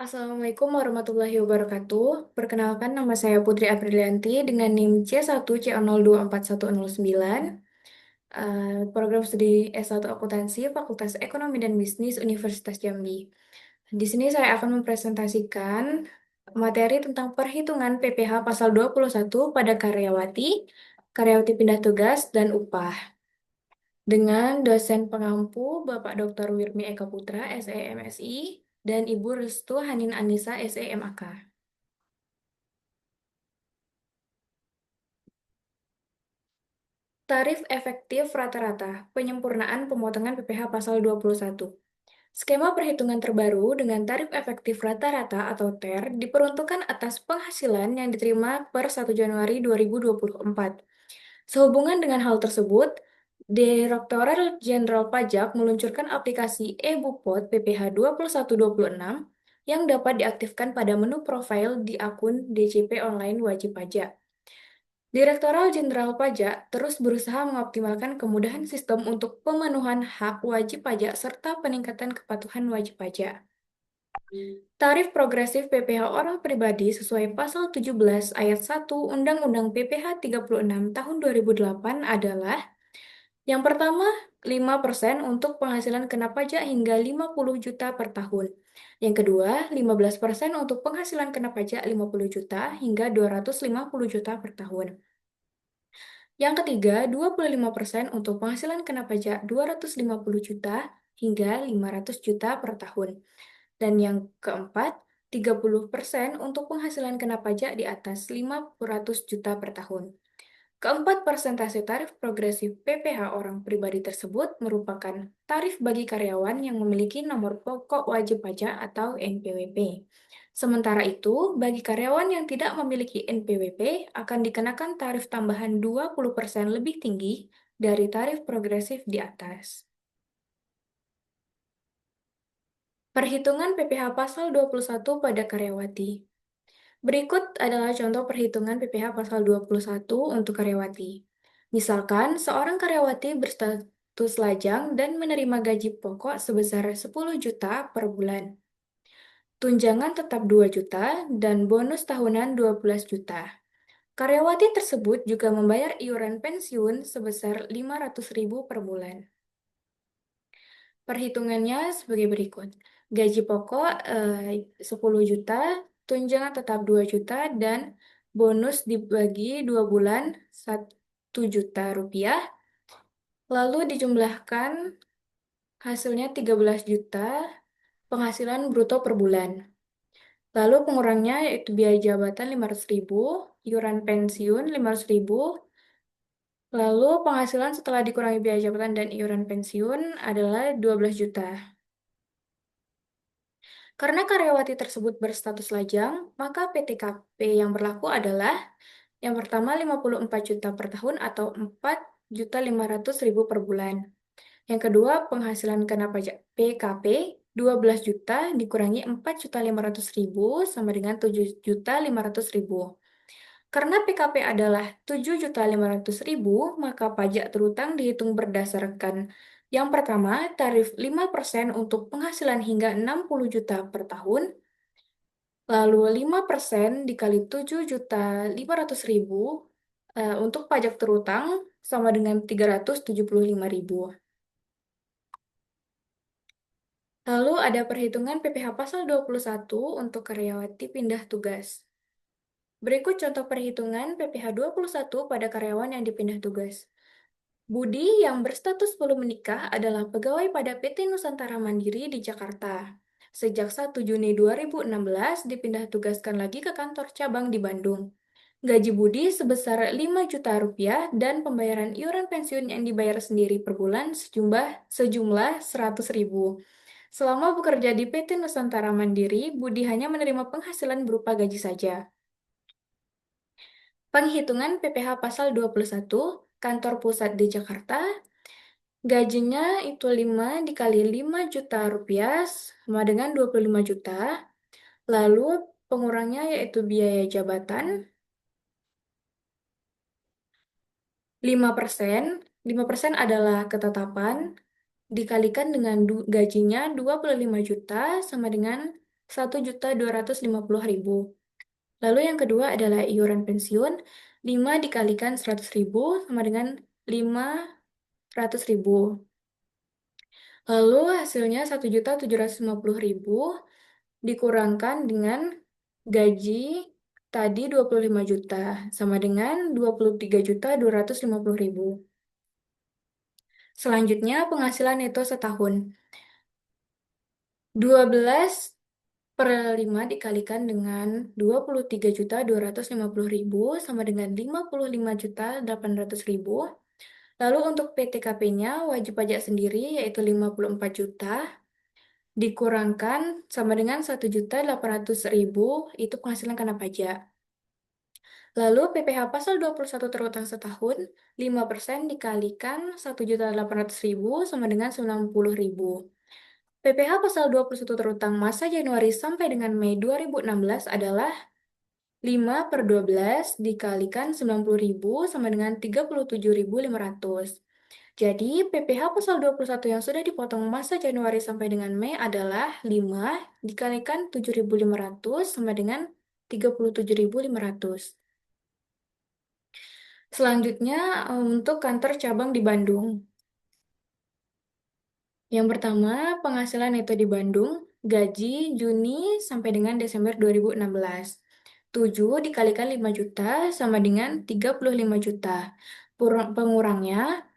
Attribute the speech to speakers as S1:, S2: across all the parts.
S1: Assalamualaikum warahmatullahi wabarakatuh. Perkenalkan, nama saya Putri Aprilianti dengan NIM C1C0241109. Program studi S1 Akuntansi Fakultas Ekonomi dan Bisnis Universitas Jambi. Di sini saya akan mempresentasikan materi tentang perhitungan PPh pasal 21 pada karyawati, karyawati pindah tugas, dan upah. Dengan dosen pengampu Bapak Dr. Wirmi Eka Putra, SEMSI, dan Ibu Restu Hanin Anissa, SEMAK. Tarif efektif rata-rata, penyempurnaan pemotongan PPh pasal 21. Skema perhitungan terbaru dengan tarif efektif rata-rata atau TER diperuntukkan atas penghasilan yang diterima per 1 Januari 2024. Sehubungan dengan hal tersebut, Direktorat Jenderal Pajak meluncurkan aplikasi e-Bupot PPh 2126 yang dapat diaktifkan pada menu profil di akun DJP Online Wajib Pajak. Direktorat Jenderal Pajak terus berusaha mengoptimalkan kemudahan sistem untuk pemenuhan hak wajib pajak serta peningkatan kepatuhan wajib pajak. Tarif progresif PPh orang pribadi sesuai pasal 17 ayat 1 Undang-Undang PPh 36 tahun 2008 adalah: yang pertama, 5% untuk penghasilan kena pajak hingga 50 juta per tahun. Yang kedua, 15% untuk penghasilan kena pajak 50 juta hingga 250 juta per tahun. Yang ketiga, 25% untuk penghasilan kena pajak 250 juta hingga 500 juta per tahun. Dan yang keempat, 30% untuk penghasilan kena pajak di atas 500 juta per tahun. Keempat persentase tarif progresif PPh orang pribadi tersebut merupakan tarif bagi karyawan yang memiliki nomor pokok wajib pajak atau NPWP. Sementara itu, bagi karyawan yang tidak memiliki NPWP akan dikenakan tarif tambahan 20% lebih tinggi dari tarif progresif di atas. Perhitungan PPh pasal 21 pada karyawati. Berikut adalah contoh perhitungan PPh pasal 21 untuk karyawati. Misalkan, seorang karyawati berstatus lajang dan menerima gaji pokok sebesar 10 juta per bulan. Tunjangan tetap 2 juta dan bonus tahunan 12 juta. Karyawati tersebut juga membayar iuran pensiun sebesar 500.000 per bulan. Perhitungannya sebagai berikut. Gaji pokok 10 juta, tunjangan tetap 2 juta, dan bonus dibagi 2 bulan 1 juta rupiah. Lalu dijumlahkan hasilnya 13 juta penghasilan bruto per bulan. Lalu pengurangnya yaitu biaya jabatan 500.000, iuran pensiun 500.000, lalu penghasilan setelah dikurangi biaya jabatan dan iuran pensiun adalah 12 juta. Karena karyawati tersebut berstatus lajang, maka PTKP yang berlaku adalah: yang pertama 54 juta per tahun atau 4.500.000 per bulan. Yang kedua, penghasilan kena pajak PKP 12 juta dikurangi 4.500.000 sama dengan 7.500.000. Karena PKP adalah 7.500.000, maka pajak terutang dihitung berdasarkan: yang pertama, tarif 5% untuk penghasilan hingga 60 juta per tahun, lalu 5% dikali 7.500.000 untuk pajak terutang sama dengan 375.000. Lalu ada perhitungan PPh pasal 21 untuk karyawati pindah tugas. Berikut contoh perhitungan PPh 21 pada karyawan yang dipindah tugas. Budi yang berstatus belum menikah adalah pegawai pada PT Nusantara Mandiri di Jakarta. Sejak 1 Juni 2016 dipindah tugaskan lagi ke kantor cabang di Bandung. Gaji Budi sebesar 5 juta rupiah dan pembayaran iuran pensiun yang dibayar sendiri per bulan sejumlah 100.000. Selama bekerja di PT Nusantara Mandiri, Budi hanya menerima penghasilan berupa gaji saja. Penghitungan PPh pasal 21, kantor pusat di Jakarta, gajinya itu 5 dikali 5 juta rupiah sama dengan 25 juta. Lalu pengurangnya yaitu biaya jabatan 5%. 5% adalah ketetapan dikalikan dengan gajinya 25 juta sama dengan 1.250.000. Lalu yang kedua adalah iuran pensiun, 5 dikalikan 100.000 sama dengan 500.000. Lalu hasilnya 1.750.000 dikurangkan dengan gaji tadi 25 juta, sama dengan 23.250.000. Selanjutnya penghasilan neto setahun. 12/5 dikalikan dengan 23.250.000 sama dengan 55.800.000. Lalu untuk PTKP-nya wajib pajak sendiri yaitu 54 juta dikurangkan sama dengan 1.800.000 itu penghasilan kena pajak. Lalu PPh pasal 21 terutang setahun 5% dikalikan 1.800.000 sama dengan 90.000. PPh pasal 21 terutang masa Januari sampai dengan Mei 2016 adalah 5/12 dikalikan 90.000 sama dengan 37.500. Jadi, PPh pasal 21 yang sudah dipotong masa Januari sampai dengan Mei adalah 5 dikalikan 7.500 sama dengan 37.500. Selanjutnya, untuk kantor cabang di Bandung. Yang pertama, penghasilan neto di Bandung, gaji Juni sampai dengan Desember 2016. 7 dikalikan 5 juta sama dengan 35 juta. Pengurangnya,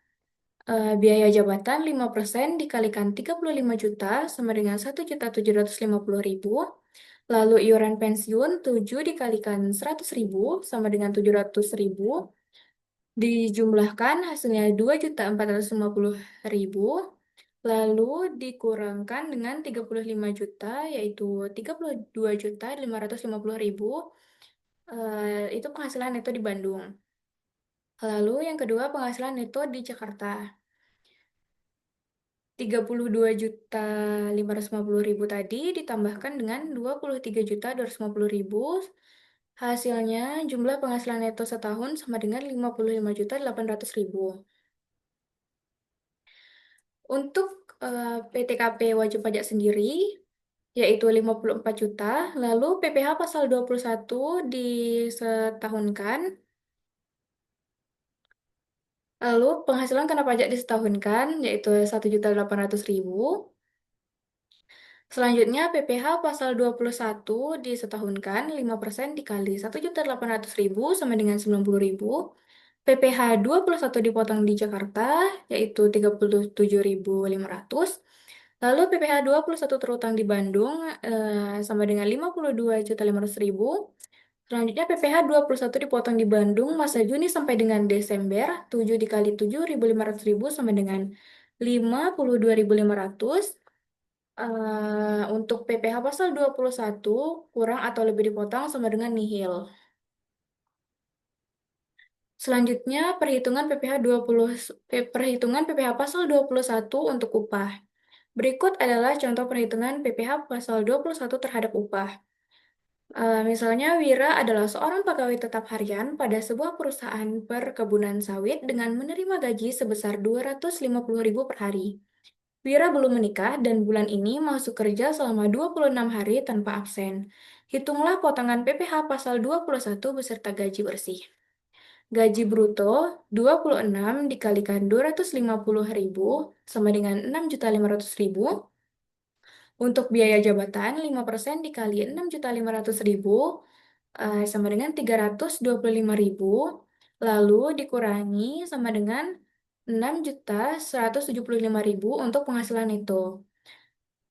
S1: biaya jabatan 5% dikalikan 35 juta sama dengan 1.750.000. Lalu iuran pensiun 7 dikalikan 100.000 sama dengan 700.000. Dijumlahkan hasilnya 2.450.000. Lalu dikurangkan dengan 35 juta yaitu 32.550.000. Itu penghasilan neto di Bandung. Lalu yang kedua penghasilan neto di Jakarta. 32.550.000 tadi ditambahkan dengan 23.250.000. Hasilnya jumlah penghasilan neto setahun sama dengan 55.800.000. Untuk PTKP wajib pajak sendiri yaitu 54 juta, lalu PPh pasal 21 disetahunkan. Lalu penghasilan kena pajak disetahunkan yaitu 1.800.000. Selanjutnya PPh pasal 21 disetahunkan 5% dikali 1.800.000 sama dengan 90.000. PPh 21 dipotong di Jakarta yaitu 37.500. Lalu PPh 21 terutang di Bandung sama dengan 52.500.000. Selanjutnya PPh 21 dipotong di Bandung masa Juni sampai dengan Desember 7 dikali 7.500.000 sama dengan 52.500. Untuk PPh pasal 21 kurang atau lebih dipotong sama dengan nihil. Selanjutnya perhitungan PPh pasal 21 untuk upah. Berikut adalah contoh perhitungan PPh pasal 21 terhadap upah. Misalnya, Wira adalah seorang pegawai tetap harian pada sebuah perusahaan perkebunan sawit dengan menerima gaji sebesar 250.000 per hari. Wira belum menikah dan bulan ini masuk kerja selama 26 hari tanpa absen. Hitunglah potongan PPh pasal 21 beserta gaji bersih. Gaji bruto 26 dikalikan 250.000 sama dengan 6.500.000. Untuk biaya jabatan 5% dikali 6.500.000 sama dengan 325.000. Lalu dikurangi sama dengan 6.175.000 untuk penghasilan neto.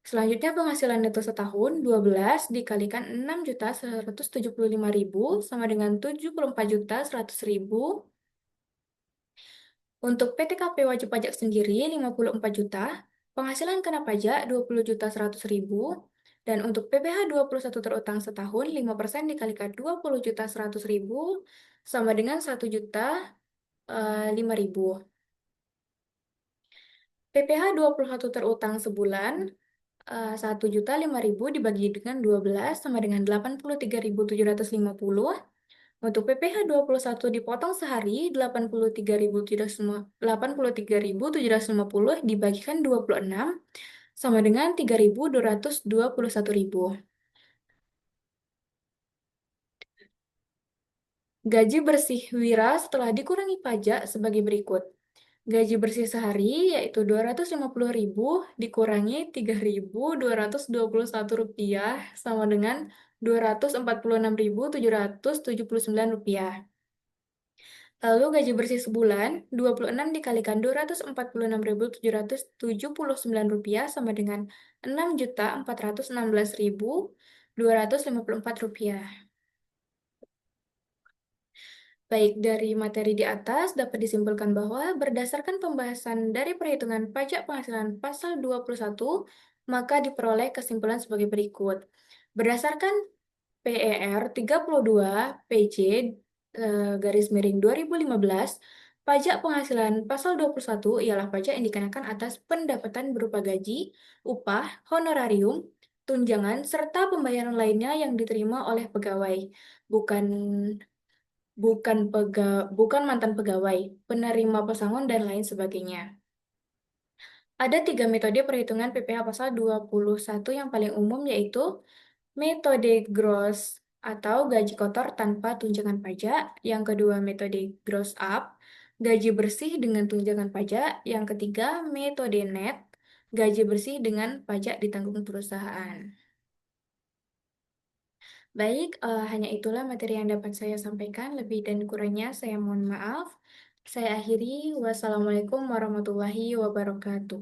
S1: Selanjutnya penghasilan neto setahun 12 dikalikan 6.175.000 sama dengan 74.100.000. Untuk PTKP wajib pajak sendiri 54 juta, penghasilan kena pajak 20.100.000, dan untuk PPh 21 terutang setahun 5% dikalikan 20.100.000 sama dengan 1.005.000. PPh 21 terutang sebulan 1.005.000 dibagi dengan 12 sama dengan 83.750. Untuk PPh 21 dipotong sehari 83.750 dibagikan 26 sama dengan 3.221.000. Gaji bersih wira setelah dikurangi pajak sebagai berikut. Gaji bersih sehari yaitu 250.000 dikurangi 3.221 rupiah sama dengan 246.779 rupiah. Lalu gaji bersih sebulan 26 dikalikan 246.779 rupiah sama dengan 6.416.254 rupiah. Baik, dari materi di atas dapat disimpulkan bahwa berdasarkan pembahasan dari perhitungan pajak penghasilan pasal 21, maka diperoleh kesimpulan sebagai berikut. Berdasarkan PER 32 PJ garis miring 2015, pajak penghasilan pasal 21 ialah pajak yang dikenakan atas pendapatan berupa gaji, upah, honorarium, tunjangan, serta pembayaran lainnya yang diterima oleh pegawai, bukan bukan mantan pegawai, penerima pesangon, dan lain sebagainya. Ada tiga metode perhitungan PPh pasal 21 yang paling umum, yaitu metode gross atau gaji kotor tanpa tunjangan pajak. Yang kedua, metode gross up, gaji bersih dengan tunjangan pajak. Yang ketiga, metode net, gaji bersih dengan pajak ditanggung perusahaan. Baik, hanya itulah materi yang dapat saya sampaikan. Lebih dan kurangnya saya mohon maaf. Saya akhiri. Wassalamualaikum warahmatullahi wabarakatuh.